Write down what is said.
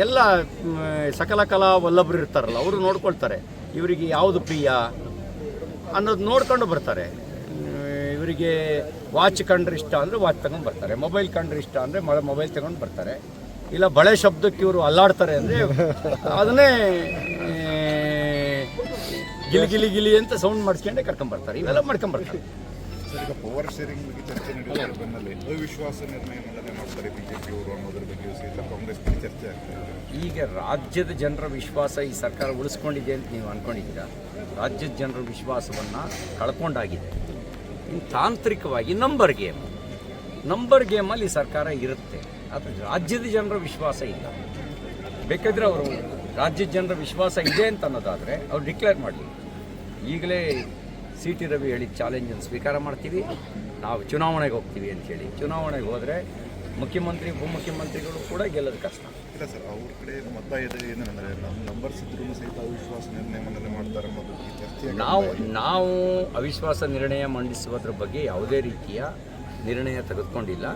ಎಲ್ಲ ಸಕಲ ಕಲಾ ವಲ್ಲಭರು ಇರ್ತಾರಲ್ಲ ಅವರು ನೋಡ್ಕೊಳ್ತಾರೆ ಇವರಿಗೆ ಯಾವುದು ಪ್ರಿಯ ಅನ್ನೋದು ನೋಡ್ಕೊಂಡು ಬರ್ತಾರೆ. ಇವರಿಗೆ ವಾಚ್ ಕಂಡ್ರೆ ಇಷ್ಟ ಅಂದರೆ ವಾಚ್ ತಗೊಂಡು ಬರ್ತಾರೆ, ಮೊಬೈಲ್ ಕಂಡ್ರೆ ಇಷ್ಟ ಅಂದರೆ ಮೊಬೈಲ್ ತಗೊಂಡು ಬರ್ತಾರೆ. ಇಲ್ಲ ಬಳೆ ಶಬ್ದಕ್ಕೆ ಇವರು ಅಲ್ಲಾಡ್ತಾರೆ ಅಂದರೆ ಅದನ್ನೇ ಗಿಲಿ ಗಿಲಿ ಗಿಲಿ ಅಂತ ಸೌಂಡ್ ಮಾಡಿಸ್ಕೊಂಡೆ ಕರ್ಕೊಂಬರ್ತಾರೆ. ಇವೆಲ್ಲ ಮಾಡ್ಕೊಂಬರ್ತಾರೆ. ಈಗ ಪವರ್ ಶೇರಿಂಗ್ ಬಗ್ಗೆ ಚರ್ಚೆ ನಡೆಯುವ ಬೆನ್ನಲ್ಲೇ ಅವಿಶ್ವಾಸ ನಿರ್ಣಯ ಮಂಡನೆ ಮಾಡ್ತಾರೆ ಬಿಜೆಪಿ ಅವರು ಅನ್ನೋದ್ರ ಬಗ್ಗೆ ಸಹಿತ ಕಾಂಗ್ರೆಸ್ ಚರ್ಚೆ ಆಗ್ತಾ ಇದೆ. ಈಗ ರಾಜ್ಯದ ಜನರ ವಿಶ್ವಾಸ ಈ ಸರ್ಕಾರ ಉಳಿಸ್ಕೊಂಡಿದೆ ಅಂತ ನೀವು ಅಂದ್ಕೊಂಡಿದ್ದೀರಾ? ರಾಜ್ಯದ ಜನರ ವಿಶ್ವಾಸವನ್ನು ಕಳ್ಕೊಂಡಾಗಿದೆ. ಇನ್ನು ತಾಂತ್ರಿಕವಾಗಿ ನಂಬರ್ ಗೇಮಲ್ಲಿ ಸರ್ಕಾರ ಇರುತ್ತೆ, ಆದರೆ ರಾಜ್ಯದ ಜನರ ವಿಶ್ವಾಸ ಇಲ್ಲ. ಬೇಕಾದರೆ ಅವರು ರಾಜ್ಯದ ಜನರ ವಿಶ್ವಾಸ ಇದೆ ಅಂತ ಅನ್ನೋದಾದರೆ ಅವ್ರು ಡಿಕ್ಲೇರ್ ಮಾಡಲಿ. ಈಗಲೇ CT ರವಿ ಹೇಳಿದ ಚಾಲೆಂಜನ್ನು ಸ್ವೀಕಾರ ಮಾಡ್ತೀವಿ, ನಾವು ಚುನಾವಣೆಗೆ ಹೋಗ್ತೀವಿ ಅಂಥೇಳಿ. ಚುನಾವಣೆಗೆ ಹೋದರೆ ಮುಖ್ಯಮಂತ್ರಿ ಉಪಮುಖ್ಯಮಂತ್ರಿಗಳು ಕೂಡ ಗೆಲ್ಲೋದು ಕಷ್ಟ. ಇಲ್ಲ ಸರ್, ಅವ್ರ ಕಡೆ ಮತ ಇದೆ ಏನಂದರೆ ನಮ್ಮ ನಂಬರ್ಸ್ ಇದ್ರೂ ಸಹಿತ ಅವಿಶ್ವಾಸ ನಿರ್ಣಯ ಮಂಡನೆ ಮಾಡ್ತಾರೆ ಅನ್ನೋದು ಚರ್ಚೆ. ನಾವು ಅವಿಶ್ವಾಸ ನಿರ್ಣಯ ಮಂಡಿಸುವುದ್ರ ಬಗ್ಗೆ ಯಾವುದೇ ರೀತಿಯ ನಿರ್ಣಯ ತೆಗೆದುಕೊಂಡಿಲ್ಲ.